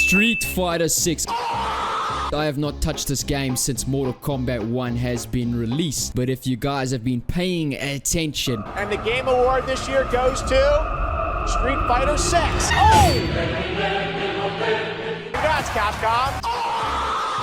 Street Fighter 6. I have not touched this game since Mortal Kombat 1 has been released, but if you guys have been paying attention... And the game award this year goes to Street Fighter 6. Oh! Congrats, Capcom.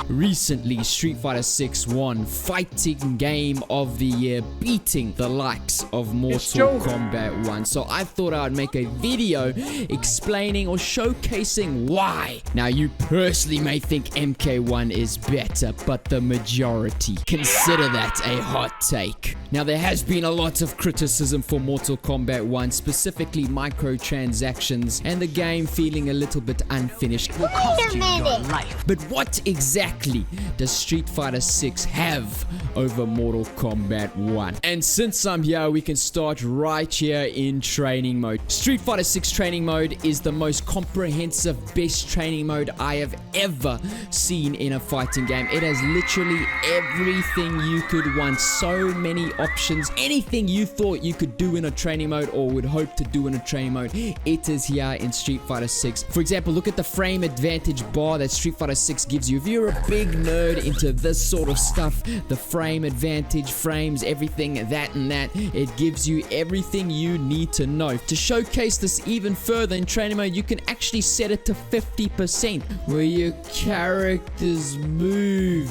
Recently, Street Fighter 6 won Fighting Game of the Year, beating the likes of Mortal Kombat 1. So I thought I would make a video explaining or showcasing why. Now, you personally may think MK1 is better, but the majority consider that a hot take. Now, there has been a lot of criticism for Mortal Kombat 1, specifically microtransactions and the game feeling a little bit unfinished. Wait a minute. But what exactly does Street Fighter 6 have over Mortal Kombat 1? And since I'm here, we can start right here in training mode. Street Fighter 6 training mode is the most comprehensive, best training mode I have ever seen in a fighting game. It has literally everything you could want. So many options. Anything you thought you could do in a training mode or would hope to do in a training mode, it is here in Street Fighter 6. For example, look at the frame advantage bar that Street Fighter 6 gives you. If you're a big nerd into this sort of stuff, the frame advantage, frames, everything, that and that, it gives you everything you need to know. To showcase this even further in training mode, you can actually set it to 50%, where your characters move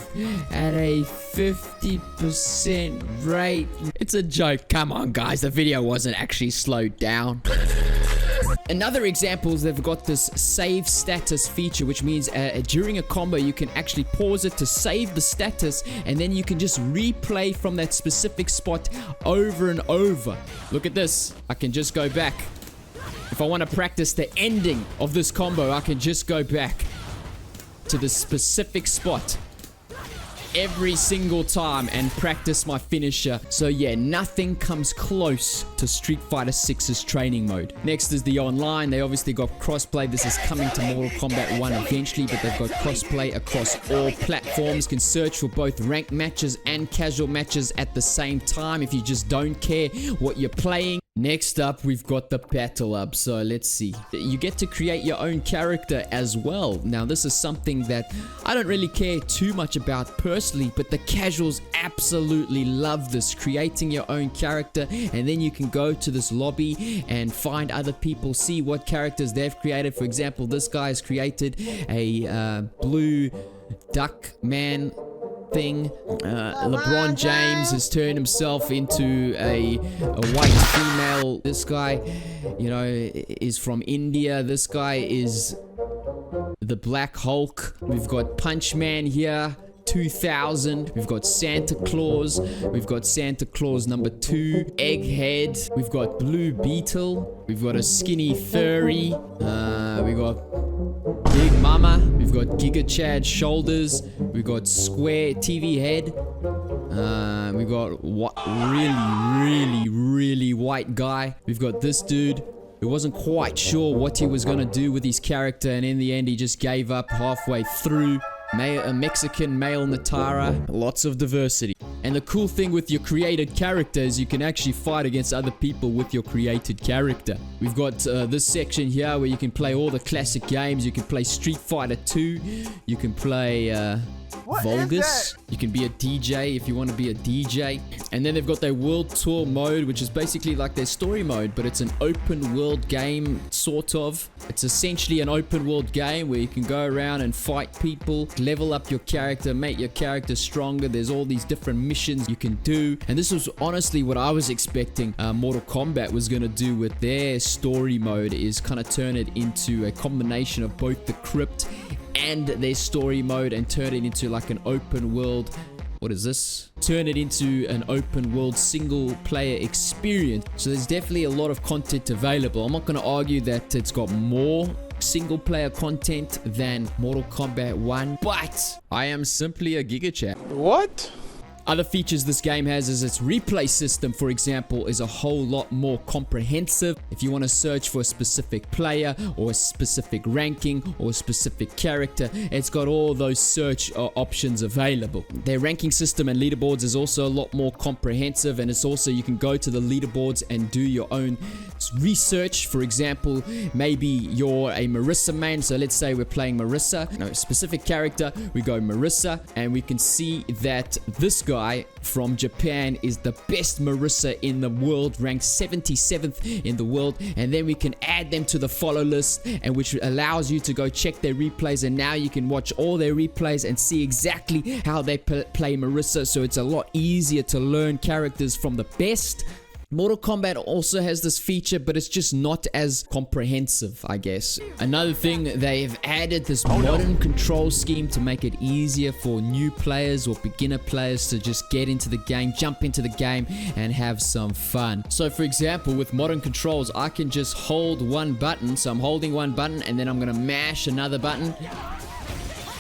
at a 50% rate. It's a joke. Come on, guys. The video wasn't actually slowed down. Another example is they've got this save status feature, which means during a combo you can actually pause it to save the status, and then you can just replay from that specific spot over and over. Look at this. I can just go back. If I want to practice the ending of this combo, I can just go back to the specific spot every single time and practice my finisher. So yeah, nothing comes close to Street Fighter 6's training mode. Next is the online. They obviously got crossplay. This is coming to Mortal Kombat 1 eventually, but they've got crossplay across all platforms. Can search for both ranked matches and casual matches at the same time if you just don't care what you're playing. Next up, we've got the Battle Hub. So let's see. You get to create your own character as well. Now, this is something that I don't really care too much about personally, but the casuals absolutely love this. Creating your own character, and then you can go to this lobby and find other people, see what characters they've created. For example, this guy has created a blue duck man thing. LeBron James has turned himself into a white female. This guy, you know, is from India. This guy is the Black Hulk. We've got Punch Man here, 2000. We've got Santa Claus. We've got Santa Claus number 2. Egghead. We've got Blue Beetle. We've got a skinny furry. We got Big Mama. We've got Giga Chad shoulders. We've got Square TV head. We've got really white guy. We've got this dude who wasn't quite sure what he was gonna do with his character, and in the end he just gave up halfway through. A Mexican male Natara. Lots of diversity. And the cool thing with your created character is you can actually fight against other people with your created character. We've got this section here where you can play all the classic games. You can play Street Fighter 2. You can play Vulgus. You can be a DJ if you want to be a DJ. And then they've got their world tour mode, which is basically like their story mode, but it's an open world game, sort of. It's essentially an open world game where you can go around and fight people, level up your character, make your character stronger. There's all these different missions you can do. And this was honestly what I was expecting Mortal Kombat was going to do with their story mode, is kind of turn it into a combination of both the crypt and their story mode, and turn it into like an open world. What is this? Turn it into an open world single player experience. So there's definitely a lot of content available. I'm not going to argue that it's got more single player content than Mortal Kombat 1, but I am simply a Giga Chat. What? Other features this game has is its replay system, for example, is a whole lot more comprehensive. If you want to search for a specific player or a specific ranking or a specific character, it's got all those search options available. Their ranking system and leaderboards is also a lot more comprehensive, and it's also, you can go to the leaderboards and do your own research. For example, maybe you're a Marissa main, so let's say we're playing Marissa, specific character, we go Marissa, and we can see that this guy from Japan is the best Marissa in the world, ranked 77th in the world, and then we can add them to the follow list, and which allows you to go check their replays, and now you can watch all their replays and see exactly how they play Marissa, so it's a lot easier to learn characters from the best. Mortal Kombat also has this feature, but it's just not as comprehensive, I guess. Another thing, they've added this modern control scheme to make it easier for new players or beginner players to just get into the game, jump into the game, and have some fun. So for example, with modern controls, I can just hold one button. So I'm holding one button, and then I'm gonna mash another button,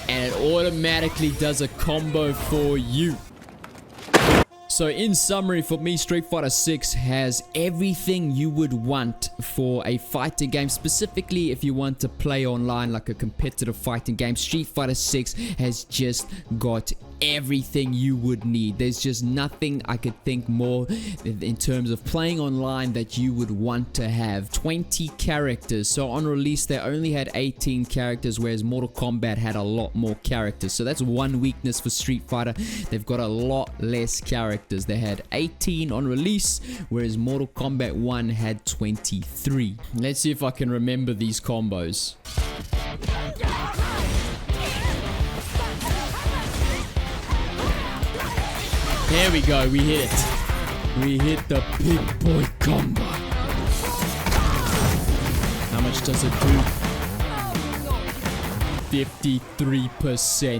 and it automatically does a combo for you. So in summary, for me, Street Fighter 6 has everything you would want for a fighting game. Specifically, if you want to play online like a competitive fighting game, Street Fighter 6 has just got everything you would need. There's just nothing I could think more in terms of playing online that you would want to have. 20 characters. So on release, they only had 18 characters, whereas Mortal Kombat had a lot more characters. So that's one weakness for Street Fighter. They've got a lot less characters. They had 18 on release, whereas Mortal Kombat 1 had 23. Let's see if I can remember these combos. There we go, we hit it. We hit the big boy combo. How much does it do? 53%.